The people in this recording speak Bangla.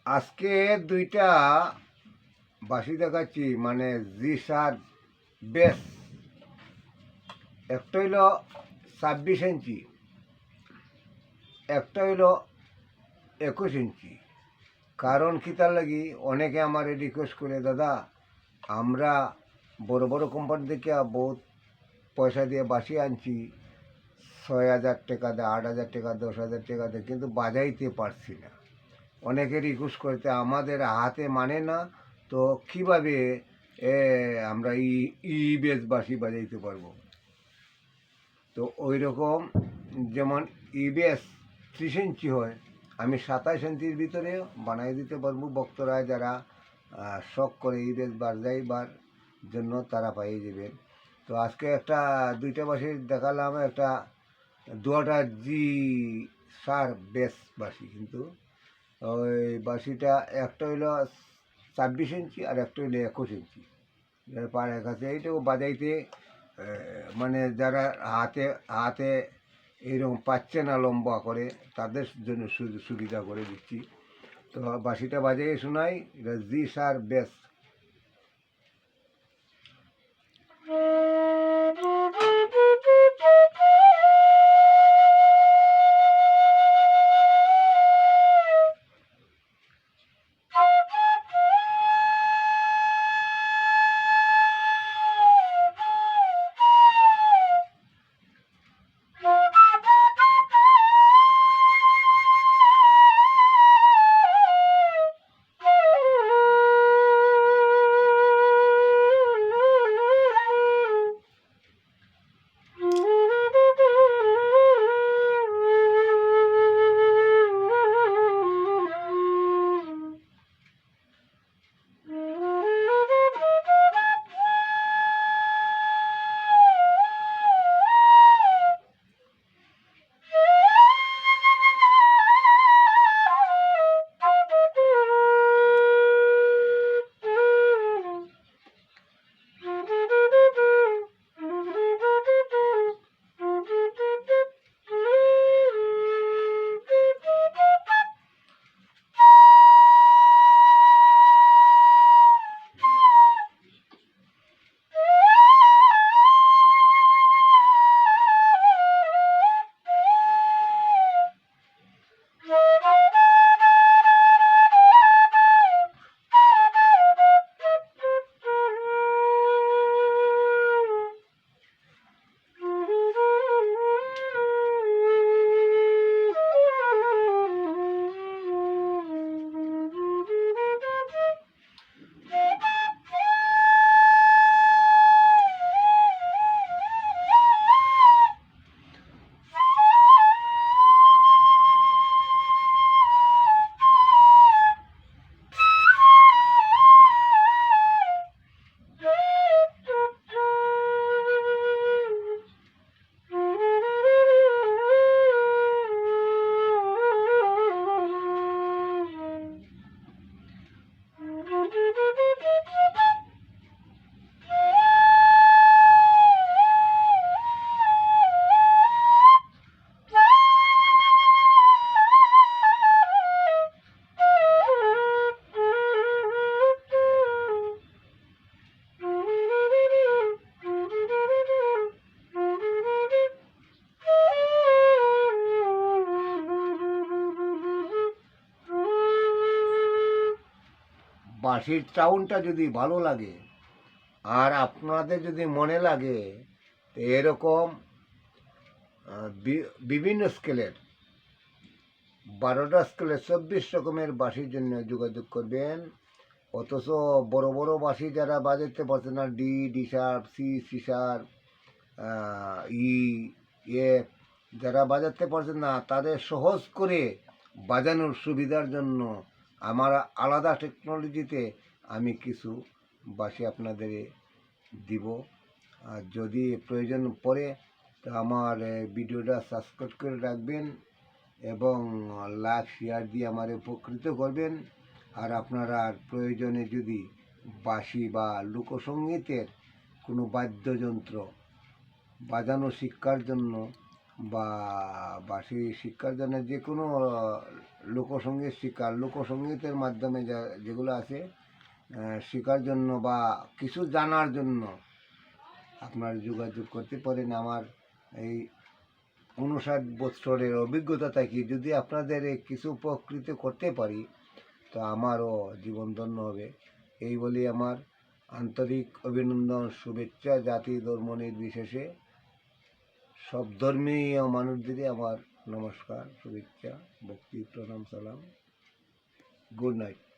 আজকে দুইটা বাঁশি দেখাচ্ছি, মানে জি-সার বেস। একটা হইল 26 ইঞ্চি, একটা হইল 21 ইঞ্চি। কারণ কি তার লাগি অনেকে আমার রিকোয়েস্ট করে, দাদা আমরা বড় বড় কোম্পানি থেকে বহুত পয়সা দিয়ে বাঁশি আনছি, 6,000 টাকা দেয়, 8,000 টাকা, 10,000 টাকা দেয়, কিন্তু বাজাইতে পারছি না। অনেকে রিকোয়েস্ট করতে আমাদের হাতে মানে না, তো কিভাবে আমরা বেস বাঁশি বাজাইতে পারবো। তো ওই রকম যেমন বেস 30 ইঞ্চি হয়, আমি 27 ইঞ্চির ভিতরে বানাই দিতে পারবো। ভক্তরা যারা শখ করে বেস বাজাইবার জন্য তারা পাইয়ে যাবেন। তো আজকে দুইটা বাঁশি দেখালাম, একটা দুটা জি-সার বেস বাঁশি। কিন্তু ওই বাঁশিটা একটা হইল 26 ইঞ্চি আর একটা হইলো 21 ইঞ্চি। পায়ে কাছে এইটাও বাজাইতে মানে যারা হাতে হাতে এইরকম পাচ্ছে না লম্বা করে, তাদের জন্য সুবিধা করে দিচ্ছি। তো বাঁশিটা বাজাই শোনাই, এটা জি-সার বেস। বাঁশির সাউন্ডটা যদি ভালো লাগে আর আপনাদের যদি মনে লাগে, তো এরকম বিভিন্ন স্কেলের 12টা স্কেলের 24 রকমের বাঁশির জন্য যোগাযোগ করবেন। অথচ বড় বড় বাঁশি যারা বাজাতে পারছে না, D sharp, C sharp, E F, যারা বাজাতে পারছেন না, তাদের সহজ করে বাজানোর সুবিধার জন্য আমার আলাদা টেকনোলজিতে আমি কিছু বাঁশি আপনাদের দিব। আর যদি প্রয়োজন পড়ে তো আমার ভিডিওটা সাবস্ক্রাইব করে রাখবেন এবং লাইক শেয়ার দিয়ে আমার উপকৃত করবেন। আর আপনারা প্রয়োজনে যদি বাঁশি বা লোকসঙ্গীতের কোনো বাদ্যযন্ত্র বাজানো শিক্ষার জন্য বা বাঁশি শিক্ষার জন্য যে কোনো লোকসঙ্গীত শিকার, লোকসঙ্গীতের মাধ্যমে যেগুলো আছে শেখার জন্য বা কিছু জানার জন্য আপনার যোগাযোগ করতে পারেন। আমার এই 59 বছরের অভিজ্ঞতা থাকি যদি আপনাদের এই কিছু উপকৃত করতে পারি তো আমারও জীবন ধন্য হবে। এই বলি আমার আন্তরিক অভিনন্দন, শুভেচ্ছা জাতি ধর্ম নির্বিশেষে সব ধর্মীয় মানুষদেরই আমার নমস্কার, শুভেচ্ছা, ভক্তি, প্রণাম, সালাম। Good night.